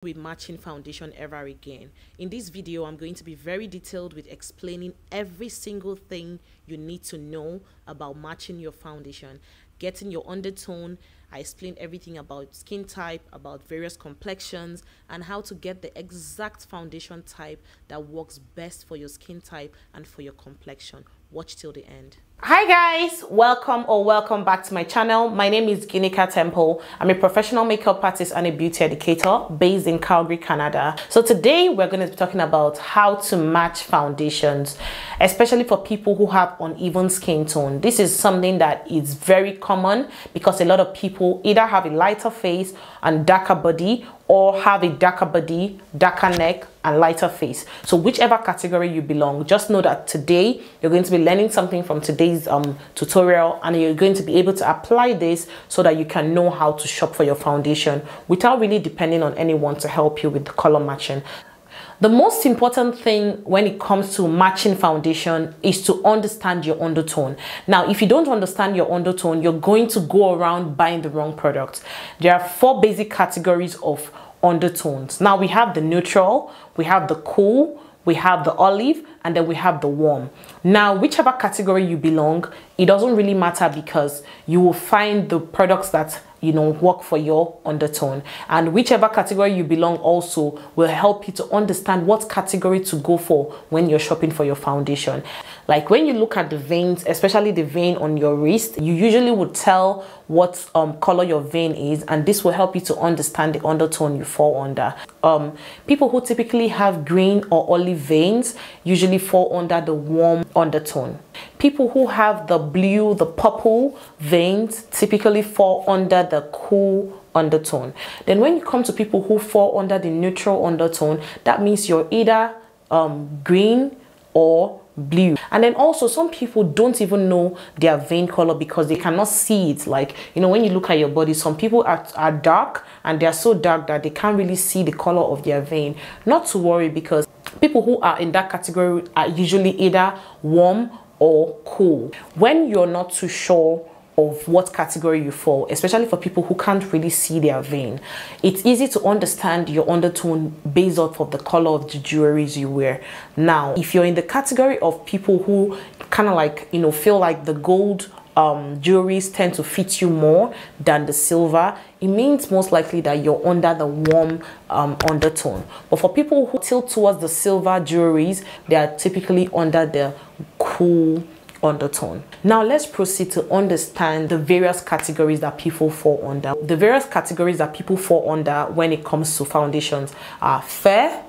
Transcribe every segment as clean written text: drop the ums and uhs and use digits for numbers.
With matching foundation ever again. In this video, I'm going to be very detailed with explaining every single thing you need to know about matching your foundation, getting your undertone. I explained everything about skin type, about various complexions, and how to get the exact foundation type that works best for your skin type and for your complexion. Watch till the end. Hi guys, welcome back to my channel. My name is Ginika Temple. I'm a professional makeup artist and a beauty educator based in Calgary, Canada. So today we're going to be talking about how to match foundations, especially for people who have uneven skin tone. This is something that is very common because a lot of people either have a lighter face and darker body, or have a darker body, darker neck, and lighter face. So whichever category you belong, just know that today you're going to be learning something from today's tutorial, and you're going to be able to apply this so that you can know how to shop for your foundation without really depending on anyone to help you with the color matching. The most important thing when it comes to matching foundation is to understand your undertone. Now, if you don't understand your undertone, you're going to go around buying the wrong product. There are 4 basic categories of undertones. Now, we have the neutral, we have the cool, we have the olive, and then we have the warm. Now, whichever category you belong, it doesn't really matter because you will find the products that work for your undertone, and whichever category you belong also will help you to understand what category to go for when you're shopping for your foundation. Like when you look at the veins, especially the vein on your wrist, you usually would tell what color your vein is, and this will help you to understand the undertone you fall under. People who typically have green or olive veins usually fall under the warm undertone. People who have the blue, the purple veins typically fall under the cool undertone. Then when you come to people who fall under the neutral undertone, that means you're either green or blue. And then also some people don't even know their vein color because they cannot see it. Like, when you look at your body, some people are dark, and they're so dark that they can't really see the color of their vein. Not to worry, because people who are in that category are usually either warm or cool. When you're not too sure of what category you fall, especially for people who can't really see their vein, it's easy to understand your undertone based off of the color of the jewelries you wear. Now, if you're in the category of people who kind of like, feel like the gold jewelries tend to fit you more than the silver, it means most likely that you're under the warm undertone. But for people who tilt towards the silver jewelries, they are typically under the cool undertone. Now let's proceed to understand the various categories that people fall under. The various categories that people fall under when it comes to foundations are fair,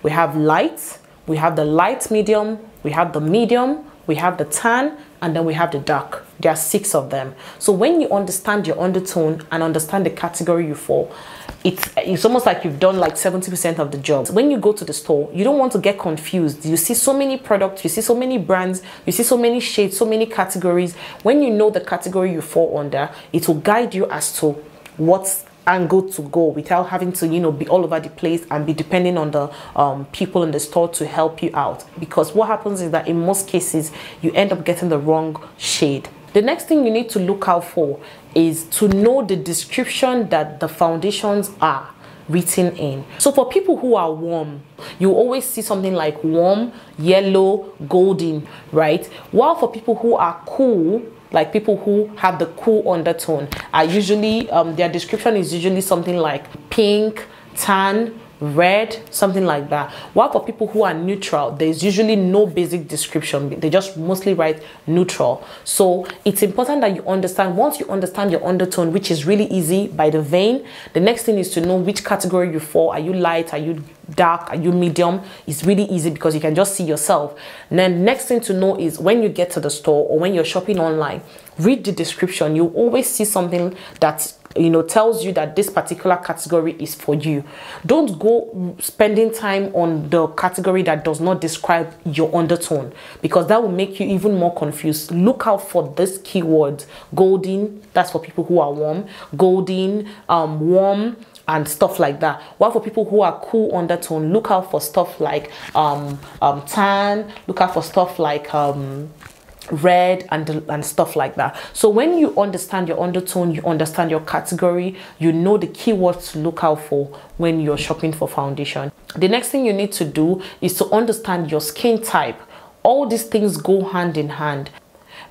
we have light, we have the light medium, we have the medium, we have the tan, and then we have the dark. There are 6 of them. So when you understand your undertone and understand the category you fall, it's almost like you've done like 70% of the job. When you go to the store, you don't want to get confused. You see so many products, you see so many brands, you see so many shades, so many categories. When you know the category you fall under, it will guide you as to what angle to go without having to be all over the place and be depending on the people in the store to help you out. Because what happens is that in most cases you end up getting the wrong shade. The next thing you need to look out for is to know the description that the foundations are written in. So for people who are warm, you always see something like warm, yellow, golden, right? While for people who are cool, like people who have the cool undertone, are usually their description is usually something like pink, tan, red, something like that. While for people who are neutral, there's usually no basic description. They just mostly write neutral. So it's important that you understand. Once you understand your undertone, which is really easy by the vein, the next thing is to know which category you fall. Are you light? Are you dark? Are you medium? It's really easy because you can just see yourself. And then next thing to know is when you get to the store or when you're shopping online, read the description. You always see something that tells you that this particular category is for you. Don't go spending time on the category that does not describe your undertone, because that will make you even more confused. Look out for this keyword: golden, that's for people who are warm, golden, warm, and stuff like that. While for people who are cool undertone, look out for stuff like tan, look out for stuff like red and stuff like that. So when you understand your undertone, you understand your category, you know the keywords to look out for when you're shopping for foundation. The next thing you need to do is to understand your skin type. All these things go hand in hand,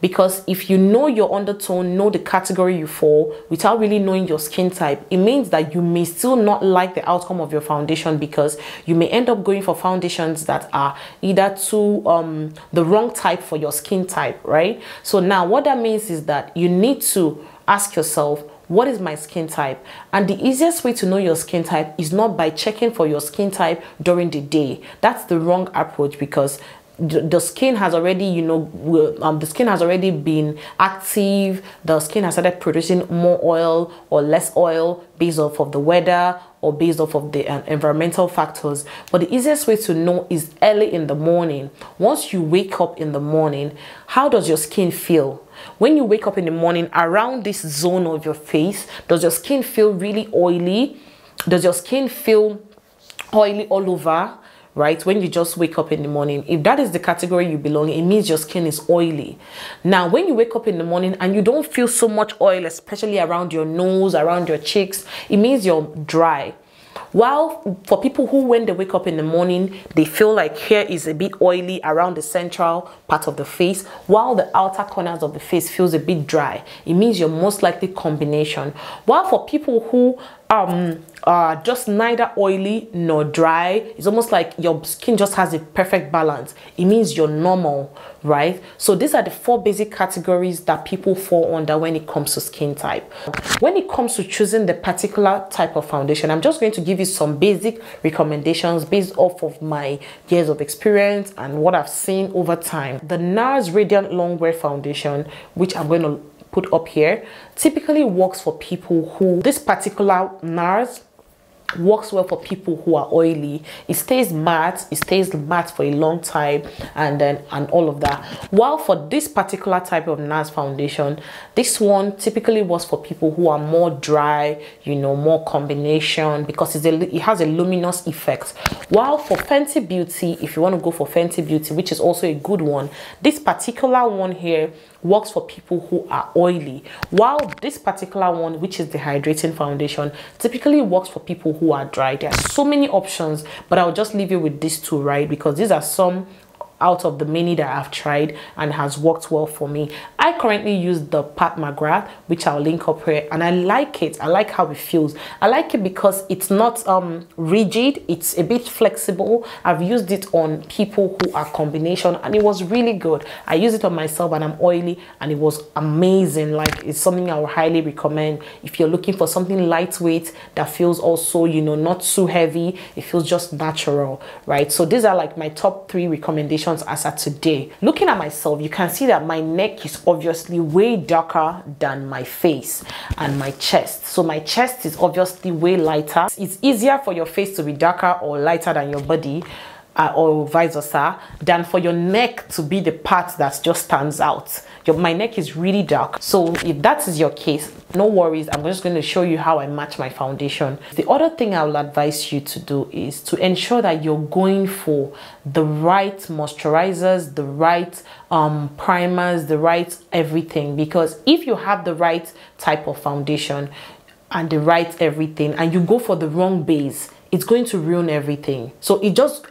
because if you know your undertone, know the category you fall, without really knowing your skin type, it means that you may still not like the outcome of your foundation, because you may end up going for foundations that are either too the wrong type for your skin type, right? So now what that means is that you need to ask yourself, what is my skin type? And the easiest way to know your skin type is not by checking for your skin type during the day. That's the wrong approach, because the skin has already, the skin has already been active. The skin has started producing more oil or less oil based off of the weather or based off of the environmental factors. But the easiest way to know is early in the morning. Once you wake up in the morning, how does your skin feel? When you wake up in the morning, around this zone of your face, does your skin feel really oily? Does your skin feel oily all over? Right, when you just wake up in the morning, if that is the category you belong in, it means your skin is oily. Now when you wake up in the morning and you don't feel so much oil, especially around your nose, around your cheeks, it means you're dry. While for people who, when they wake up in the morning, they feel like hair is a bit oily around the central part of the face, while the outer corners of the face feels a bit dry, it means you're most likely combination. While for people who just neither oily nor dry, it's almost like your skin just has a perfect balance, it means you're normal, right? So these are the 4 basic categories that people fall under when it comes to skin type. When it comes to choosing the particular type of foundation, I'm just going to give you some basic recommendations based off of my years of experience and what I've seen over time. The NARS Radiant Longwear Foundation, which I'm going to put up here, typically works for people who, this particular NARS works well for people who are oily. It stays matte for a long time, and all of that. While for this particular type of NARS foundation, this one typically works for people who are more dry, more combination, because it has a luminous effect. While for Fenty Beauty, if you want to go for Fenty Beauty, which is also a good one, this particular one here works for people who are oily, while this particular one, which is the hydrating foundation, typically works for people who are dry. There are so many options, but I'll just leave you with these 2, right? Because these are some out of the many that I've tried and has worked well for me. I currently use the Pat McGrath, which I'll link up here, and I like it. I like how it feels. I like it because it's not rigid, it's a bit flexible. I've used it on people who are combination and it was really good. I use it on myself and I'm oily and it was amazing. Like, it's something I would highly recommend if you're looking for something lightweight that feels also, not too heavy. It feels just natural, right? So these are like my top 3 recommendations as of today. Looking at myself, you can see that my neck is obviously way darker than my face and my chest. So my chest is obviously way lighter. It's easier for your face to be darker or lighter than your body, or vice versa, than for your neck to be the part that just stands out. My neck is really dark. So if that is your case, no worries. I'm just going to show you how I match my foundation. The other thing I will advise you to do is to ensure that you're going for the right moisturizers, the right primers, the right everything. Because if you have the right type of foundation and the right everything, and you go for the wrong base, it's going to ruin everything. So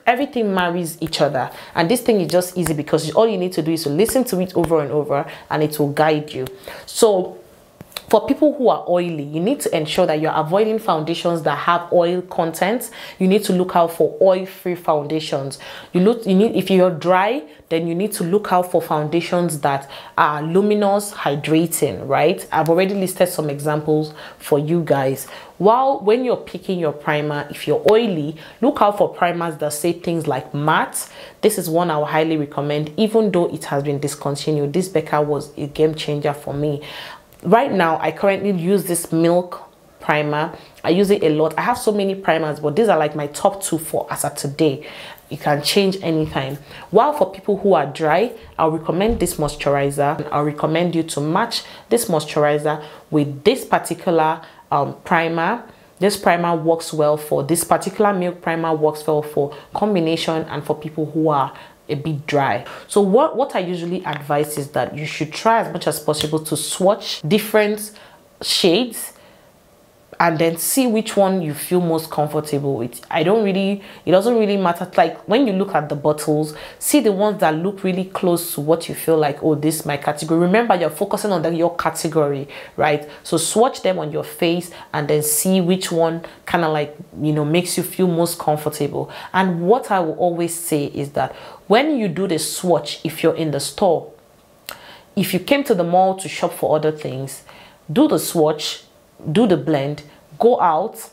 everything marries each other, and this thing is just easy because all you need to do is to listen to it over and over and it will guide you. So for people who are oily, you need to ensure that you're avoiding foundations that have oil content. You need to look out for oil-free foundations. If you're dry, then you need to look out for foundations that are luminous, hydrating, right? I've already listed some examples for you guys. While when you're picking your primer, if you're oily, look out for primers that say things like matte. This is one I would highly recommend, even though it has been discontinued. This Becca was a game changer for me. Right now, I currently use this Milk primer. I use it a lot. I have so many primers, but these are like my top 2 for as of today. It can change anytime. While for people who are dry, I'll recommend this moisturizer. I'll recommend you to match this moisturizer with this particular primer. This primer works well for this particular Milk primer, works well for combination and for people who are a bit dry. So what I usually advise is that you should try as much as possible to swatch different shades and then see which one you feel most comfortable with. It doesn't really matter. Like when you look at the bottles, see the ones that look really close to what you feel like, oh, this is my category. Remember, you're focusing on your category, right? So swatch them on your face and then see which one kind of like, you know, makes you feel most comfortable. And what I will always say is that when you do the swatch, if you're in the store, if you came to the mall to shop for other things, do the swatch, do the blend, go out,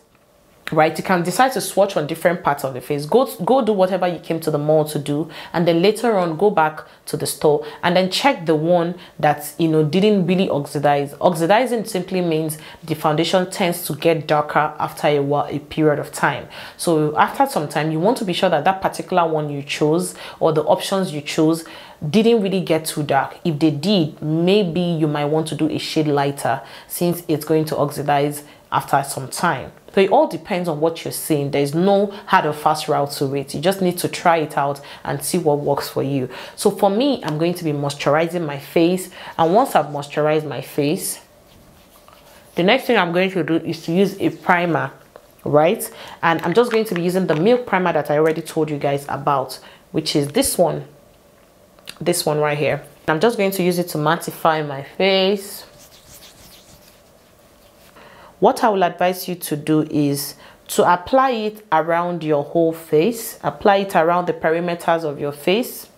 right? You can decide to swatch on different parts of the face. Go do whatever you came to the mall to do, and then later on go back to the store and then check the one that, you know, didn't really oxidize. Oxidizing simply means the foundation tends to get darker after a period of time. So after some time, you want to be sure that that particular one you chose or the options you chose didn't really get too dark. If they did, maybe you might want to do a shade lighter since it's going to oxidize after some time. So it all depends on what you're seeing. There's no hard or fast route to it. You just need to try it out and see what works for you. So for me, I'm going to be moisturizing my face, and once I've moisturized my face, the next thing I'm going to do is to use a primer, right? And I'm just going to be using the Milk primer that I already told you guys about, which is this one right here. I'm just going to use it to mattify my face. What I will advise you to do is to apply it around your whole face. Apply it around the perimeters of your face.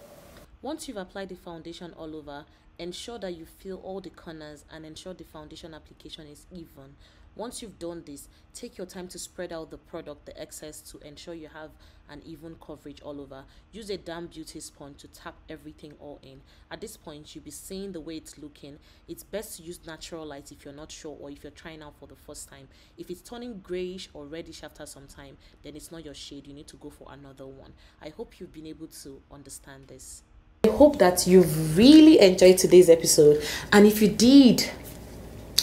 Once you've applied the foundation all over, ensure that you fill all the corners and ensure the foundation application is even. Once you've done this, take your time to spread out the product, the excess, to ensure you have an even coverage all over. Use a damp beauty sponge to tap everything all in. At this point, you'll be seeing the way it's looking. It's best to use natural light if you're not sure or if you're trying out for the first time. If it's turning grayish or reddish after some time, then it's not your shade. You need to go for another one. I hope you've been able to understand this. I hope that you've really enjoyed today's episode, and if you did,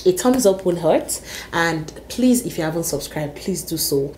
a thumbs up will hurt, and please, if you haven't subscribed, please do so.